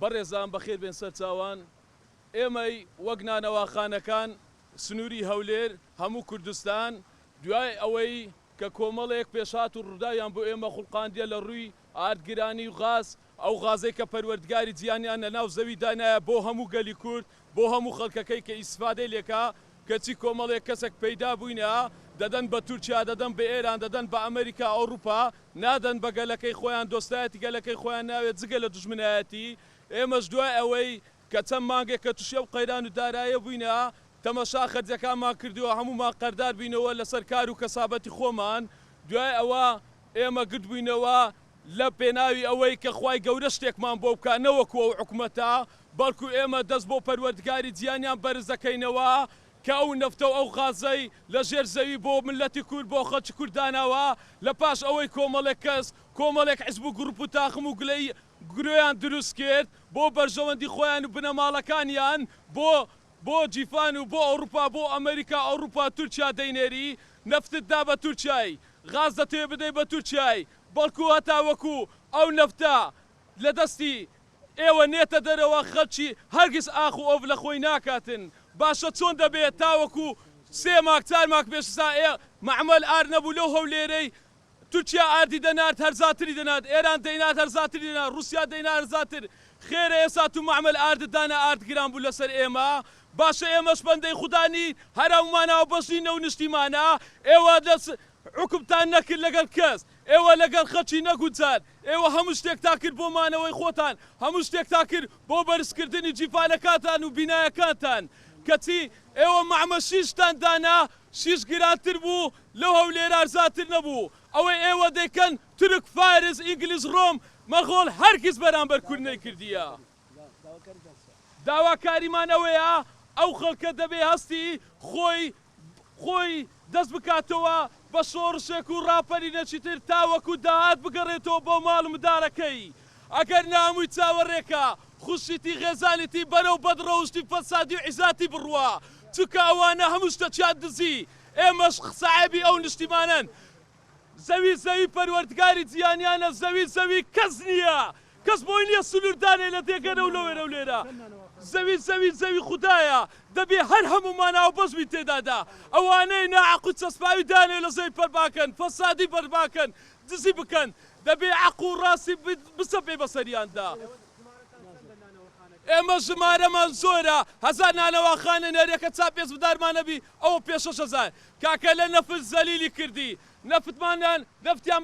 بەڕێزان بەخێر بێن سەر چاوان ئێمەی وەک نانەواخانەکان سنووری هەولێر هەموو کوردستان دوای ئەوەی کە کۆمەڵێک پێشات و ڕووداویان بۆ ئێمە خوڵقاندیە لە ڕووی ئاردگرانی و غاز ئەو غازەی کە پەروەردگاری جیهانیان لە ناو زەوی دانایە بۆ هەموو گەلی کورد بۆ هەموو خەڵکەکەی کە ئیسفادەی لێکا کەچی کۆمەڵێک کەسێک پەیدا بووینە دەدەن بە تورکیا دەدەن بە ئێران دەدەن بە ئەمریکا ئەوروپا نادەن بە گەلەکەی خۆیان دۆستایەتی گەلەکەی خۆیان ناوێت جگە لە دوژمنایەتی ئێمەش دوای ئەوەی کە چەند مانگێک کە تووشێ و قەیران و دارایە بووینە تەمەشا خەرجەکانمان کردووە هەمومان قەردار بینەوە لەسەر کار و کەسابەتی خۆمان دوای ئەوە ئێمە گرت بووینەوە لە پێناوی ئەوەی کە خوای گەورە شتێکمان بۆ بکە نەوەکووە و حکومەتە بەڵکو ئێمە دەست بۆ پەروەردگاری جیهانیان بەرز دەکەینەوە کە ئەو نەفتە و ئەو غازەی لە ژێر زەوی بۆ ملەتی کورد بۆ خەڵکی کوردانەوە لە پاش ئەوەی کۆمەڵێک کەس کۆمەڵێک حیزب و گروپ و تاخم و گلەی گرۆیان دروست کرد بۆ بەرژەوەندی خۆیان و بنەماڵەکانیان بۆ جیفان و بۆ ئەوروپا بۆ ئەمریکا ئەوروپا تورکیا دەینێری نەفتت دا بە تورکیای غاز دەتوێ بدەی بە تورکیای بەڵکو هەتاوەکو ئەو نەفتە لە دەستی ئێوە نێتە دەرەوە خەڵکی هەرگیز ئاخ و ئۆڤ لە خۆی ناکاتن باشە چۆن دەبێت تاوەکو سێ ماک چار ماک پێشسا مەعمەل ئار نەبوو لەو هەولێرەی تورکیا ئاردی دەنات هەرزاتری دەنات ئێران دەینات هەرزاتری دەنات رووسیا دەینات هەرزاتر خێرە ئێستا تو مەعمەل ئارددانە ئاردگران بوو لەسەر ئێمە باشە ئێمەش بەندەی خودانی هەرمانەوە بەشینە و نیشتیمانە ئێوە حکومتان نەکرد لەگەڵ کەس ئێوە لەگەڵ خەڵکی نەگوچان ئێوە هەموو شتێک تا کرد بۆمانەوەی خۆتان هەموو شتێک تا کرد بۆ بەرزکردنی جیفانەکانتان و بینایەکانتان کەچی ئێوە مەعمە شیشتان دانا شیش گرانتر بوو لەو هەولێر ئارزاتر نەبوو ئەوەی ئێوە دەیکەن تورک فارس ئینگلیز ڕۆم مەغۆڵ هەرگیز بەرامبەر کورد نەیکردیە داواکاریمان ئەوەیە ئەو خەڵکە دەبێ هەستی خۆی دەست بکاتەوە بە شۆڕشێک و ڕاپەرینەکی تر تاوەکو داهات بگەڕێتەوە بۆ ماڵ مدارەکەی ئەگەر نامووی چاوەڕێکە خوشیتی غێزانیتی بەرەو بەدڕەوشتی فەسادی و عیزاتی بڕوە چونکە ئەوانە هەموو شتەچیان دزی ئێمەش ساحێبی ئەو نیشتیمانن زەوی پەروەردگاری جیهانیانە زەوی کەس نییە کەس بۆی نییە سنووردانێ لە دێگەرە و لەوێرە و لێرە زەوی خوددایە دەبێ هەر هەمومان ئاو بەشبی تێدادا ئەوانەی ناعەقو چەسپاوی دانێ لە زەوی پەرباکەن فەسادی بەرباکەن دزی بکەن دەبێ عەق و ڕاستی بسەپێ بەسەریاندا ئێمە ژمارەمان زۆرە هەزار نانەواخانە نێرێکە چا پێش بدارمانەبی ئەوە پێ 6,000 کاکە لە نەفت زەلیلی کردی نەفتمانیان نەفتیان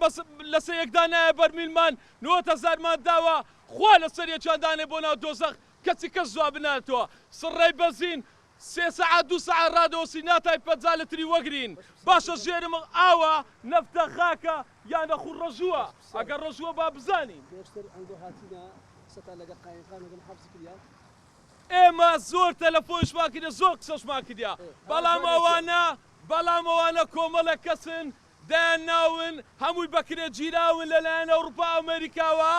لەسەر یەکدا نایە بەرمیلمان 90,000مان داوە خوا لەسەر یەکیان دانێ بۆ ناو دۆزەخ کەچی کەس جواب بناتەوە سڕێی بەزین 3 سەعات 2 سەعات ڕادەوەسی ناتای 50 لتری وەگرین باشە ژێرم ئاوە نەفتە خاکە یان نەخوو ڕەژووە ئەگەر ڕەژووە با بزانین ئێمە زۆر تەلەفۆنشمان کردە زۆر قسەشمان کردیا بەڵام ئەوانە کۆمەڵە کەسن دایان ناون هەمووی بەکرێ گیراون لەلایەن ئەوروپا ئەمریکاوە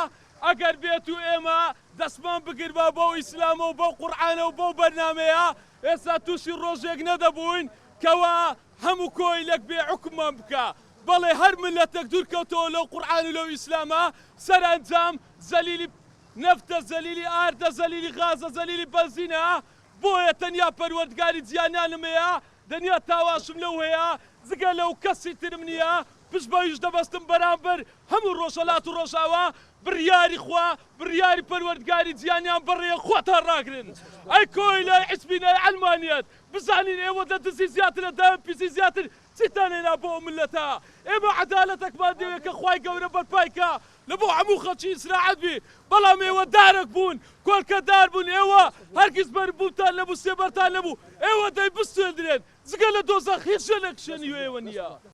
ئەگەر بێت و ئێمە دەستمان بگربا بۆ ئیسلامە و بۆ قورعانە و بۆ بەرنامەیە ئێستا تووشی ڕۆژێک نەدەبووین کەوا هەموو کۆی لەک بێ حکومان بکە بەڵێ هەر ملەتێک دوورکەوتەوە لەو قورعان و لەو ئیسلامە سەرانجام زەلیلی نەفتە زەلیلی ئاردە زەلیلی غازە زەلیلی بەنزینە بۆیە تەنیا پەروەردگاری جیهانیانمەیە دنیا تاواشم لەو هەیە جگە لەو کەسی ترم نییە پشتبەویش دەبەستم بەرامبەر هەموو ڕۆژهەڵات و ڕۆژاوە بڕیاری خوا بڕیاری پەروەردگاری جیهانیان بەڕێ خۆتان ڕاگرن ئەی کۆی لای حیزبینای ئەلمانیەت بزانین ئێوە دەدزی زیاترە داوە پیسی زیاتر چیتان هێنا بۆ ئەو ملەتە ئێمە عەدالەتێکمان دەوێت کە خوای گەورە بەرپایکە لە بۆ هەموو خەڵکی ئیسراعەت بی بەڵام ئێوە دارێک بوون کۆلکەدار بوون ئێوە هەرگیز بەربووتان نەبوو سێبەرتان نەبوو ئێوە دەی بستێنرێن جگە لە دۆزەخ هیچ شوێنێک شوێنی ئێوە نییە